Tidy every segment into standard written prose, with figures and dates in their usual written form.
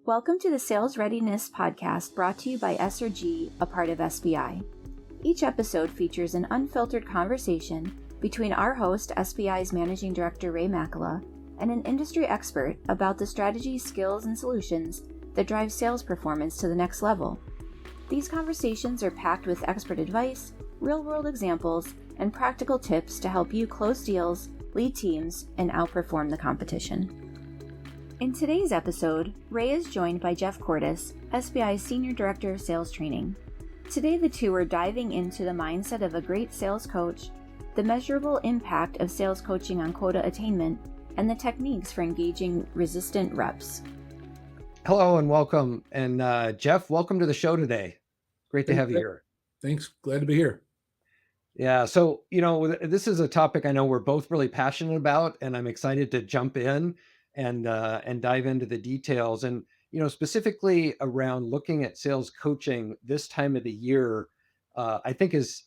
Welcome to the Sales Readiness podcast brought to you by S&G, a part of SBI. Each episode features an unfiltered conversation between our host, SBI's Managing Director Ray Makela, and an industry expert about the strategies, skills, and solutions that drive sales performance to the next level. These conversations are packed with expert advice, real-world examples, and practical tips to help you close deals, lead teams, and outperform the competition. In today's episode, Ray is joined by Jeff Cordes, SBI's Senior Director of Sales Training. Today, the two are diving into the mindset of a great sales coach, the measurable impact of sales coaching on quota attainment, and the techniques for engaging resistant reps. Hello and welcome. And Jeff, welcome to the show today. Great to have you here. Thanks. Glad to be here. Yeah. So, this is a topic I know we're both really passionate about, and I'm excited to jump in and dive into the details. And, specifically around looking at sales coaching this time of the year, I think is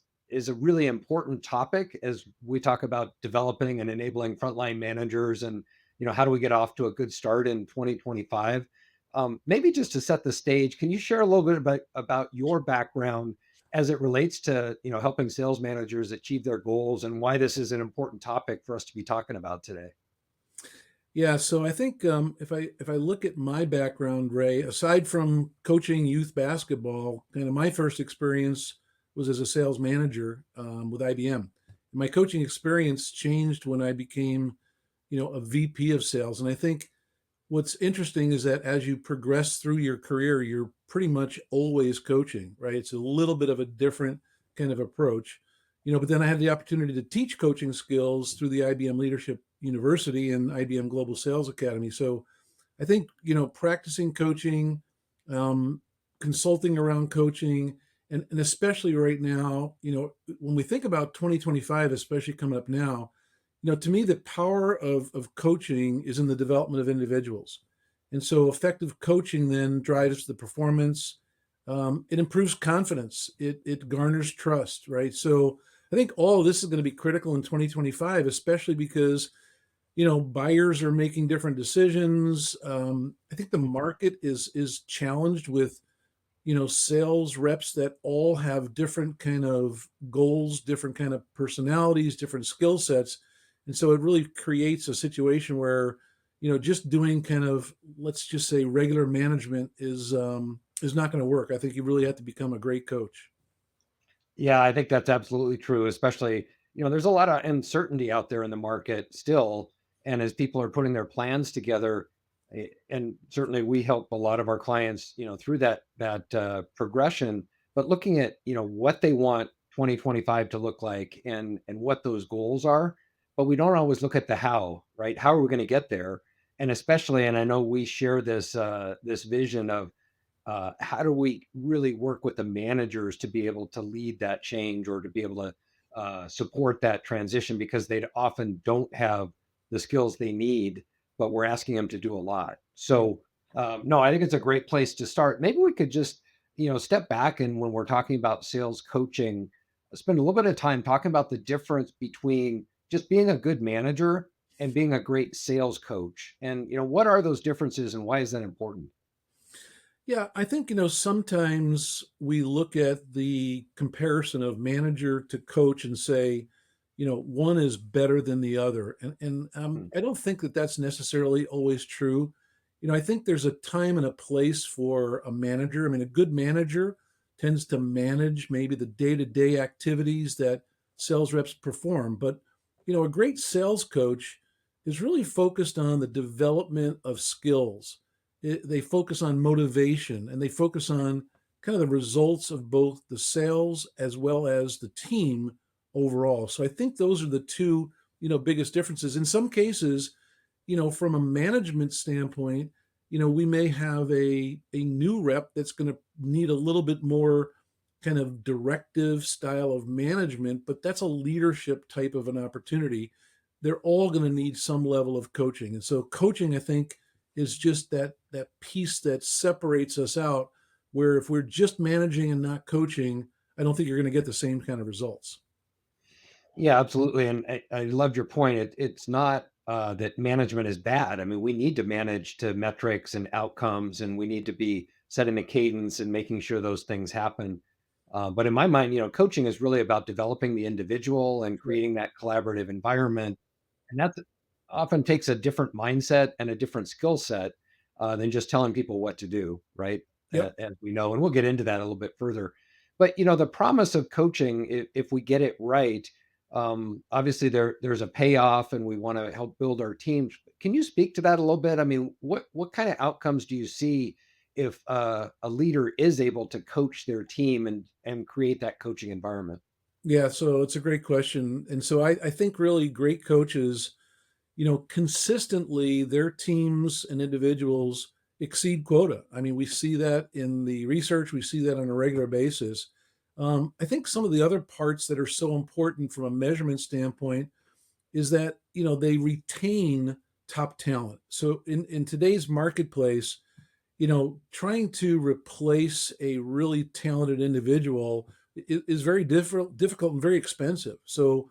a really important topic as we talk about developing and enabling frontline managers and, how do we get off to a good start in 2025? Maybe just to set the stage, can you share a little bit about your background as it relates to, helping sales managers achieve their goals and why this is an important topic for us to be talking about today? Yeah, so I think if I look at my background, Ray, aside from coaching youth basketball, kind of my first experience was as a sales manager with IBM. My coaching experience changed when I became, a VP of sales. And I think what's interesting is that as you progress through your career, you're pretty much always coaching, right? It's a little bit of a different kind of approach, but then I had the opportunity to teach coaching skills through the IBM Leadership University and IBM Global Sales Academy. So I think, practicing coaching, consulting around coaching, and especially right now, when we think about 2025, especially coming up now, to me, the power of coaching is in the development of individuals. And so effective coaching then drives the performance. It improves confidence. It garners trust, right? So I think all of this is going to be critical in 2025, especially because, buyers are making different decisions. I think the market is challenged with, sales reps that all have different kind of goals, different kind of personalities, different skill sets. And so it really creates a situation where, just doing kind of, let's just say, regular management is not going to work. I think you really have to become a great coach. Yeah, I think that's absolutely true, especially, there's a lot of uncertainty out there in the market still. And as people are putting their plans together, and certainly we help a lot of our clients, through that progression, but looking at, what they want 2025 to look like and what those goals are, but we don't always look at the how, right? How are we going to get there? And especially, and I know we share this vision of how do we really work with the managers to be able to lead that change or to be able to support that transition, because they often don't have the skills they need, but we're asking them to do a lot. So no, I think it's a great place to start. Maybe we could just, step back, and when we're talking about sales coaching, spend a little bit of time talking about the difference between just being a good manager and being a great sales coach. And, what are those differences and why is that important? Yeah, I think, sometimes we look at the comparison of manager to coach and say, one is better than the other. And I don't think that that's necessarily always true. I think there's a time and a place for a manager. I mean, a good manager tends to manage maybe the day-to-day activities that sales reps perform. But, a great sales coach is really focused on the development of skills. They focus on motivation, and they focus on kind of the results of both the sales as well as the team overall. So I think those are the two, biggest differences. In some cases, from a management standpoint, we may have a new rep that's going to need a little bit more kind of directive style of management, but that's a leadership type of an opportunity. They're all going to need some level of coaching. And so coaching, I think, is just that piece that separates us out, where if we're just managing and not coaching, I don't think you're going to get the same kind of results. Yeah, absolutely. And I loved your point. It's not that management is bad. I mean, we need to manage to metrics and outcomes, and we need to be setting a cadence and making sure those things happen. But in my mind, coaching is really about developing the individual and Right. creating that collaborative environment. And that often takes a different mindset and a different skill set than just telling people what to do, right? Yep. As we know, and we'll get into that a little bit further. But the promise of coaching, if we get it right, obviously there's a payoff, and we want to help build our teams. Can you speak to that a little bit? I mean, what kind of outcomes do you see if a leader is able to coach their team and create that coaching environment? Yeah. So it's a great question. And so I think really great coaches, consistently their teams and individuals exceed quota. I mean, we see that in the research, we see that on a regular basis. I think some of the other parts that are so important from a measurement standpoint is that, they retain top talent. So in today's marketplace, trying to replace a really talented individual is very difficult and very expensive. So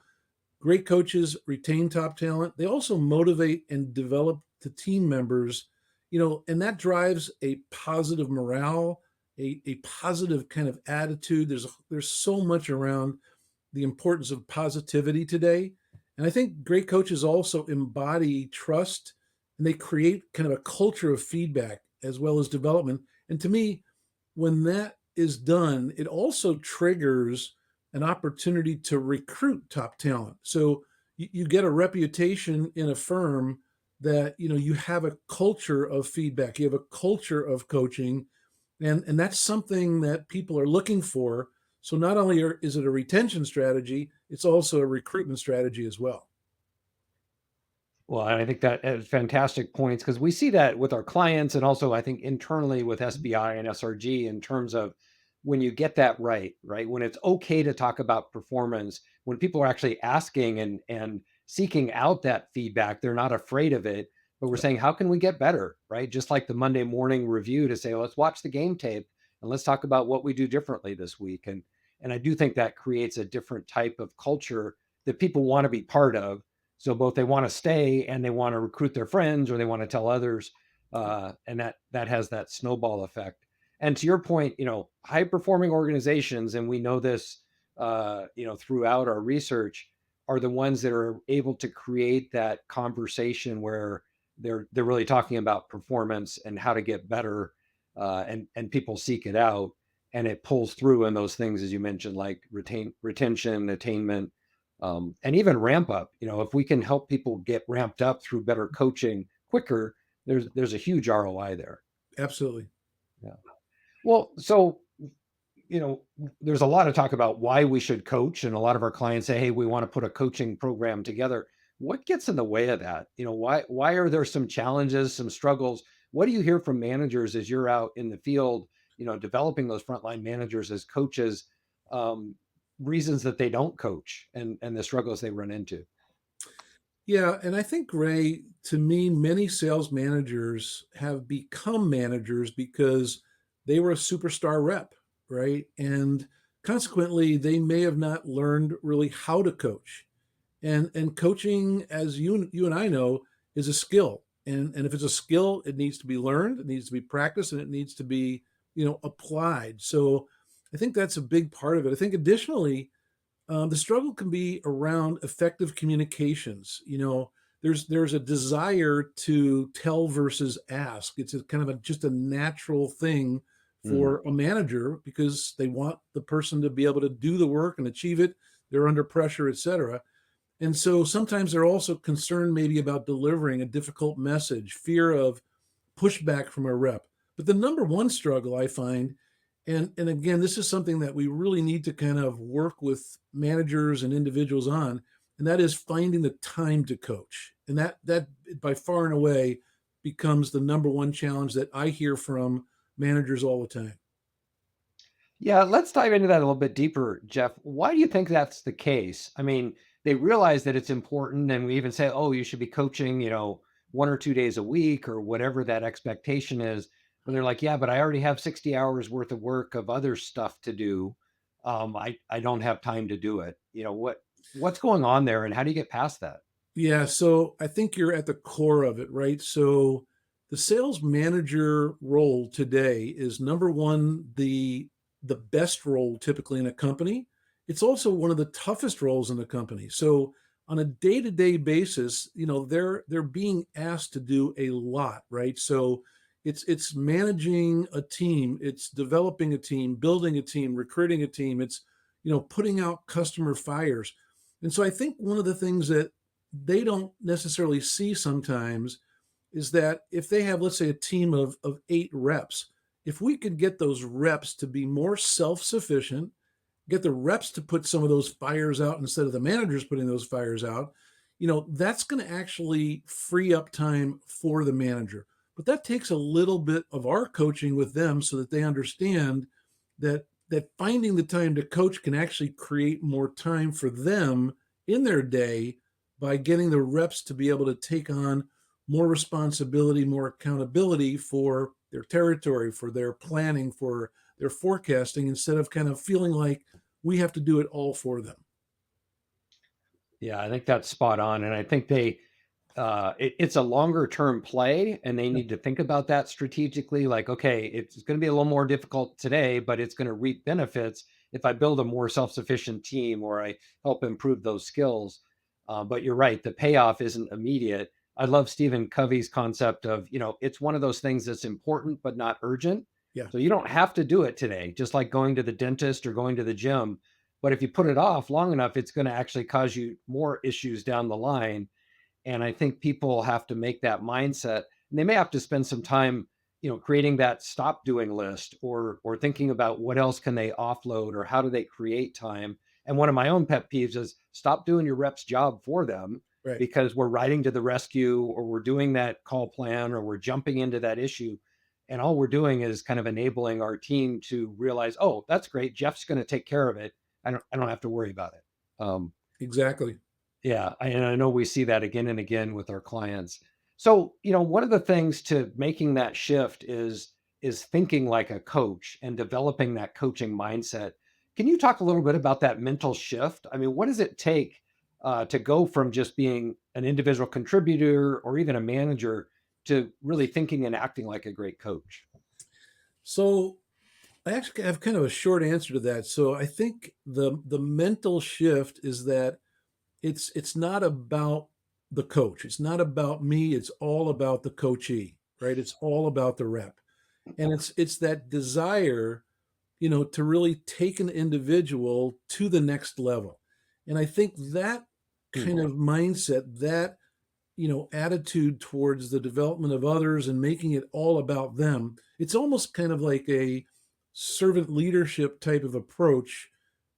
great coaches retain top talent. They also motivate and develop the team members, and that drives a positive morale, a positive kind of attitude. There's so much around the importance of positivity today. And I think great coaches also embody trust, and they create kind of a culture of feedback as well as development. And to me, when that is done, it also triggers an opportunity to recruit top talent. So you get a reputation in a firm that you have a culture of feedback, you have a culture of coaching, and that's something that people are looking for. So not only is it a retention strategy, it's also a recruitment strategy as well. Well, and I think that is fantastic points, because we see that with our clients, and also I think internally with SBI and SRG, in terms of when you get that right, right? When it's okay to talk about performance, when people are actually asking and seeking out that feedback, they're not afraid of it, but we're Yep. saying, how can we get better, right? Just like the Monday morning review, to say, let's watch the game tape and let's talk about what we do differently this week. And I do think that creates a different type of culture that people want to be part of, so both they want to stay and they want to recruit their friends, or they want to tell others, and that has that snowball effect. And to your point, high performing organizations, and we know this, throughout our research, are the ones that are able to create that conversation where they're really talking about performance and how to get better, and people seek it out, and it pulls through in those things, as you mentioned, like retention, attainment, and even ramp up. If we can help people get ramped up through better coaching quicker, there's a huge ROI there. Absolutely. Yeah. Well, so you know, there's a lot of talk about why we should coach, and a lot of our clients say, "Hey, we want to put a coaching program together." What gets in the way of that? Why are there some challenges, some struggles? What do you hear from managers as you're out in the field, developing those frontline managers as coaches? Um, Reasons that they don't coach, and the struggles they run into. Yeah, and I think, Ray, to me, many sales managers have become managers because they were a superstar rep, right? And consequently, they may have not learned really how to coach. And coaching, as you and I know, is a skill. And if it's a skill, it needs to be learned, it needs to be practiced, and it needs to be, applied. So I think that's a big part of it. I think additionally, the struggle can be around effective communications. There's a desire to tell versus ask. It's a kind of just a natural thing Mm. for a manager because they want the person to be able to do the work and achieve it. They're under pressure, et cetera. And so sometimes they're also concerned maybe about delivering a difficult message, fear of pushback from a rep. But the number one struggle I find, and again, this is something that we really need to kind of work with managers and individuals on, and that is finding the time to coach. And that by far and away becomes the number one challenge that I hear from managers all the time. Yeah, let's dive into that a little bit deeper, Jeff. Why do you think that's the case? I mean, they realize that it's important, and we even say, "Oh, you should be coaching, 1 or 2 days a week, or whatever that expectation is." But they're like, "Yeah, but I already have 60 hours worth of work of other stuff to do. I don't have time to do it." What's going on there, and how do you get past that? Yeah, so I think you're at the core of it, right? So the sales manager role today is number one, the best role typically in a company. It's also one of the toughest roles in the company. So on a day-to-day basis, they're being asked to do a lot, right? So it's managing a team, it's developing a team, building a team, recruiting a team, it's putting out customer fires. And so I think one of the things that they don't necessarily see sometimes is that if they have, let's say, a team of 8 reps, if we could get those reps to be more self-sufficient, get the reps to put some of those fires out instead of the managers putting those fires out, that's going to actually free up time for the manager. But that takes a little bit of our coaching with them so that they understand that finding the time to coach can actually create more time for them in their day by getting the reps to be able to take on more responsibility, more accountability for their territory, for their planning, for their forecasting, instead of kind of feeling like we have to do it all for them. Yeah, I think that's spot on. And I think it's a longer term play and they Yeah. need to think about that strategically. Like, okay, it's going to be a little more difficult today, but it's going to reap benefits if I build a more self sufficient team or I help improve those skills. But you're right, the payoff isn't immediate. I love Stephen Covey's concept of, it's one of those things that's important, but not urgent. Yeah. So you don't have to do it today, just like going to the dentist or going to the gym. But if you put it off long enough, it's going to actually cause you more issues down the line. And I think people have to make that mindset. And they may have to spend some time, creating that stop doing list or thinking about what else can they offload or how do they create time. And one of my own pet peeves is stop doing your rep's job for them Right. because we're riding to the rescue or we're doing that call plan or we're jumping into that issue. And all we're doing is kind of enabling our team to realize, oh, that's great. Jeff's going to take care of it. I don't have to worry about it. Exactly. Yeah, and I know we see that again and again with our clients. So, one of the things to making that shift is thinking like a coach and developing that coaching mindset. Can you talk a little bit about that mental shift? I mean, what does it take to go from just being an individual contributor or even a manager to really thinking and acting like a great coach? So I actually have kind of a short answer to that. So I think the mental shift is that it's not about the coach. It's not about me. It's all about the coachee, right? It's all about the rep. And it's that desire, to really take an individual to the next level. And I think that Hmm. kind of mindset, that attitude towards the development of others and making it all about them, it's almost kind of like a servant leadership type of approach,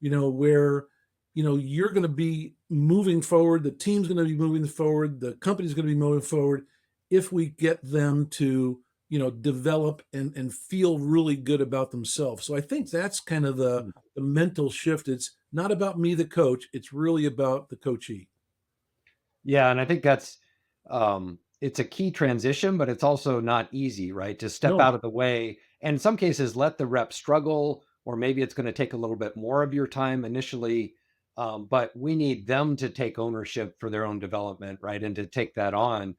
where you're going to be moving forward, the team's going to be moving forward, the company's going to be moving forward if we get them to develop and feel really good about themselves. So I think that's kind of the mental shift. It's not about me, the coach, it's really about the coachee. Yeah, and I think that's it's a key transition, but it's also not easy, right? To step No. out of the way and in some cases let the rep struggle, or maybe it's going to take a little bit more of your time initially. But we need them to take ownership for their own development, right? And to take that on.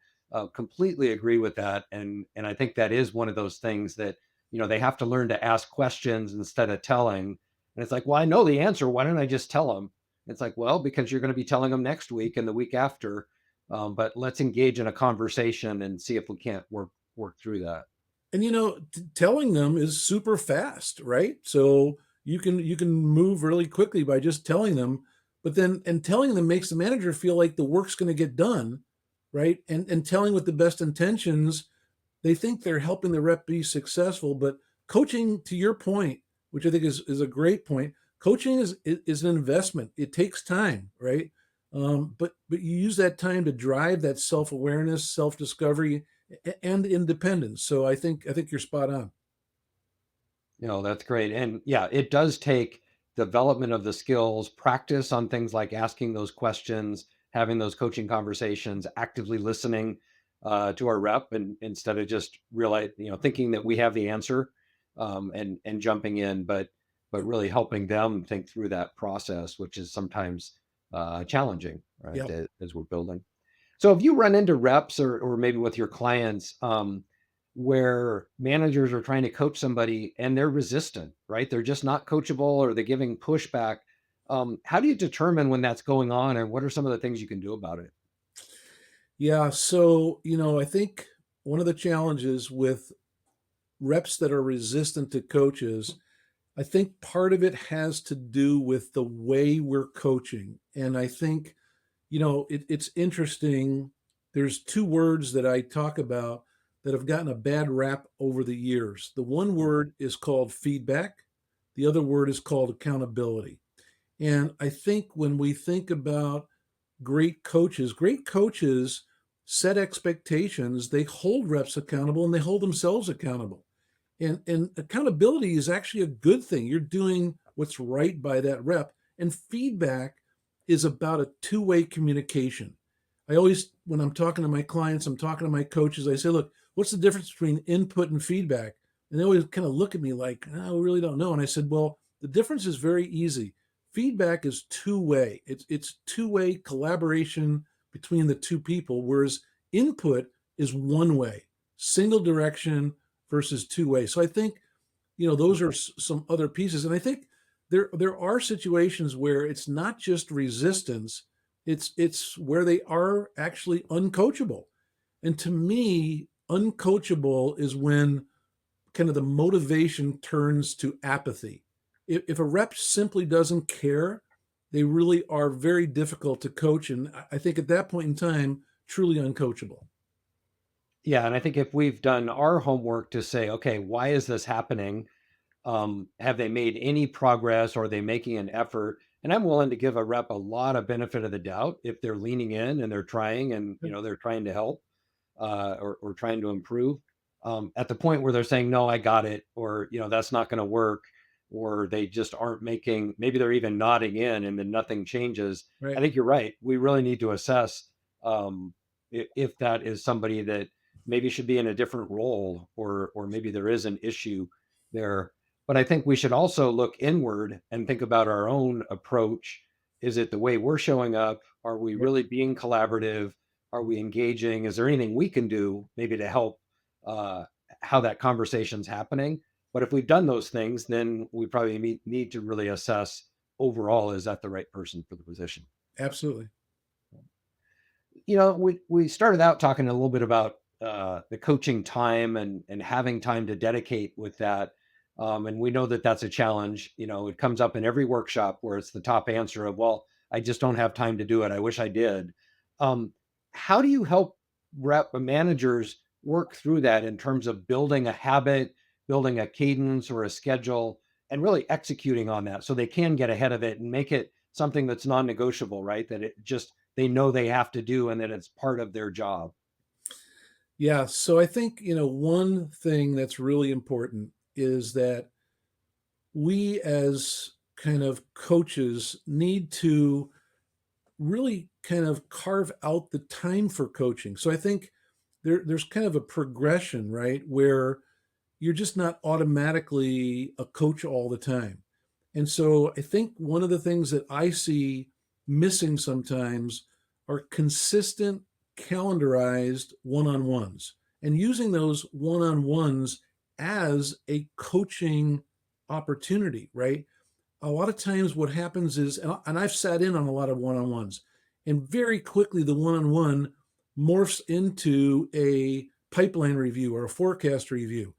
Completely agree with that. And I think that is one of those things that, they have to learn to ask questions instead of telling. And it's like, well, I know the answer. Why don't I just tell them? It's like, well, because you're going to be telling them next week and the week after. But let's engage in a conversation and see if we can't work through that. And telling them is super fast, right? So you can move really quickly by just telling them, but then and telling them makes the manager feel like the work's going to get done, right? And telling with the best intentions, they think they're helping the rep be successful. But coaching, to your point, which I think is a great point, coaching is an investment. It takes time, right? But you use that time to drive that self awareness, self discovery, and independence. So I think you're spot on. That's great. And yeah, it does take development of the skills, practice on things like asking those questions, having those coaching conversations, actively listening to our rep, and instead of just realize, thinking that we have the answer and jumping in, but really helping them think through that process, which is sometimes challenging, right? Yeah. As we're building. So if you run into reps or maybe with your clients, where managers are trying to coach somebody and they're resistant, right? They're just not coachable or they're giving pushback. How do you determine when that's going on and what are some of the things you can do about it? Yeah. So, I think one of the challenges with reps that are resistant to coaches, I think part of it has to do with the way we're coaching. And I think, it's interesting. There's two words that I talk about that have gotten a bad rap over the years. The one word is called feedback, the other word is called accountability. And I think when we think about great coaches set expectations, they hold reps accountable and they hold themselves accountable. And accountability is actually a good thing. You're doing what's right by that rep. And feedback is about a two-way communication. I always, when I'm talking to my clients, I'm talking to my coaches, I say, look, what's the difference between input and feedback? And they always kind of look at me like, oh, we really don't know. And I said, well, the difference is very easy. Feedback is two-way. It's two-way collaboration between the two people, whereas input is one way, single direction versus two-way. So I think, those are some other pieces. And I think there are situations where it's not just resistance, it's where they are actually uncoachable. And to me, uncoachable is when kind of the motivation turns to apathy. If a rep simply doesn't care, they really are very difficult to coach. And I think at that point in time, truly uncoachable. Yeah, and I think if we've done our homework to say, okay, why is this happening? Have they made any progress? Or are they making an effort? And I'm willing to give a rep a lot of benefit of the doubt if they're leaning in and they're trying and they're trying to help or trying to improve. At the point where they're saying, no, I got it, or that's not going to work, or they just aren't making, maybe they're even nodding in and then nothing changes. I Right. think you're right. We really need to assess if that is somebody that maybe should be in a different role, or maybe there is an issue there. But I think we should also look inward and think about our own approach. Is it the way we're showing up? Are we Right. really being collaborative? Are we engaging? Is there anything we can do maybe to help uh, how that conversation's happening? But if we've done those things, then we probably need to really assess overall, is that the right person for the position? Absolutely. We started out talking a little bit about the coaching time and having time to dedicate with that. And we know that that's a challenge. It comes up in every workshop where it's the top answer of, well, I just don't have time to do it. I wish I did. Um, how do you help rep managers work through that in terms of building a habit, building a cadence or a schedule, and really executing on that so they can get ahead of it and make it something that's non-negotiable, right? That it just they know they have to do and that it's part of their job. Yeah. So I think, one thing that's really important is that we as kind of coaches need to really kind of carve out the time for coaching. So I think there's kind of a progression, right? Where you're just not automatically a coach all the time. And so I think one of the things that I see missing sometimes are consistent calendarized one-on-ones and using those one-on-ones as a coaching opportunity, right? A lot of times what happens is, and I've sat in on a lot of one-on-ones, and very quickly the one-on-one morphs into a pipeline review or a forecast review.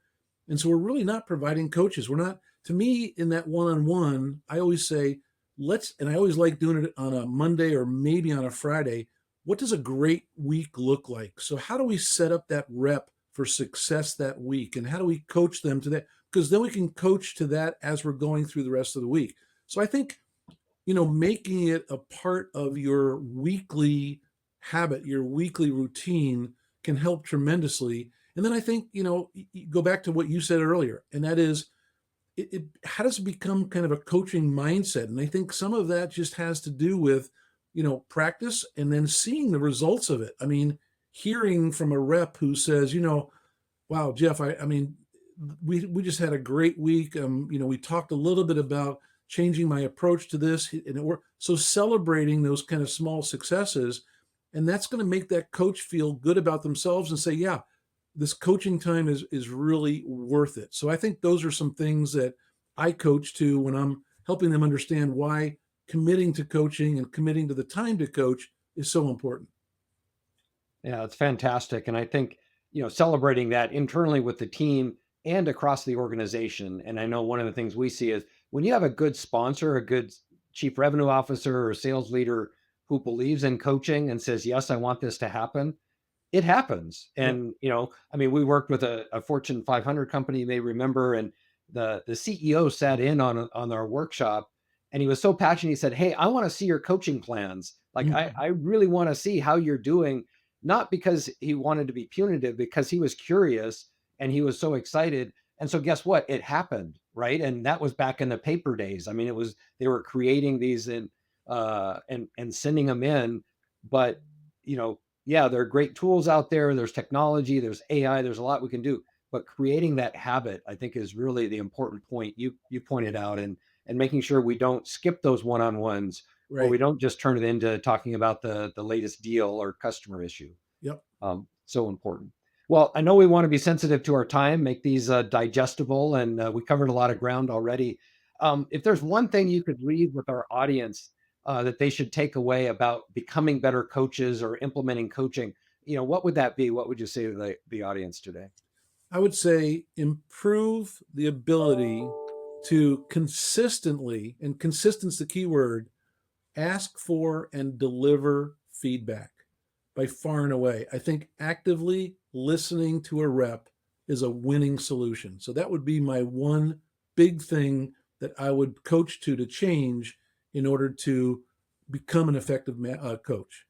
And so we're really not providing coaches. We're not, to me, in that one-on-one, I always say, and I always like doing it on a Monday or maybe on a Friday. What does a great week look like? So how do we set up that rep for success that week? And how do we coach them to that? Because then we can coach to that as we're going through the rest of the week. So I think, making it a part of your weekly habit, your weekly routine can help tremendously. And then I think, you go back to what you said earlier, and that is, how does it become kind of a coaching mindset? And I think some of that just has to do with, practice and then seeing the results of it. I mean, hearing from a rep who says, wow, Jeff, I mean, we just had a great week. We talked a little bit about changing my approach to this, and it worked. So celebrating those kind of small successes, And that's going to make that coach feel good about themselves and say, yeah, this coaching time is really worth it. So I think those are some things that I coach to when I'm helping them understand why committing to coaching and committing to the time to coach is so important. Yeah, it's fantastic. And I think, celebrating that internally with the team and across the organization. And I know one of the things we see is when you have a good sponsor, a good chief revenue officer or sales leader who believes in coaching and says, yes, I want this to happen, it happens. Yep. And, we worked with a Fortune 500 company, you may remember, and the CEO sat in on our workshop, and he was so passionate. He said, hey, I want to see your coaching plans. Like, I really want to see how you're doing, not because he wanted to be punitive, because he was curious and he was so excited. And so guess what? It happened. Right. And that was back in the paper days. I mean, they were creating these and sending them in, but yeah, there are great tools out there. There's technology, there's AI, there's a lot we can do. But creating that habit, I think, is really the important point you pointed out, and making sure we don't skip those one-on-ones, or we Right. don't just turn it into talking about the latest deal or customer issue. Yep. So important. Well, I know we want to be sensitive to our time, make these digestible, and we covered a lot of ground already. If there's one thing you could leave with our audience that they should take away about becoming better coaches or implementing coaching, what would that be? What would you say to the audience today? I would say improve the ability to consistently, and consistent's the key word, ask for and deliver feedback by far and away. I think actively listening to a rep is a winning solution. So that would be my one big thing that I would coach to change in order to become an effective coach.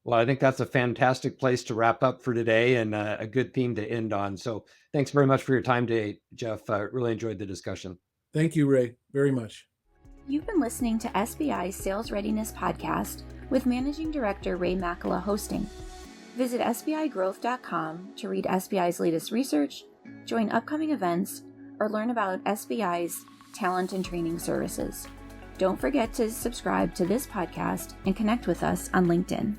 Well, I think that's a fantastic place to wrap up for today, and a good theme to end on. So thanks very much for your time today, Jeff. I really enjoyed the discussion. Thank you, Ray, very much. You've been listening to SBI's Sales Readiness Podcast with Managing Director Ray Makela hosting. Visit sbigrowth.com to read SBI's latest research, join upcoming events, or learn about SBI's talent and training services. Don't forget to subscribe to this podcast and connect with us on LinkedIn.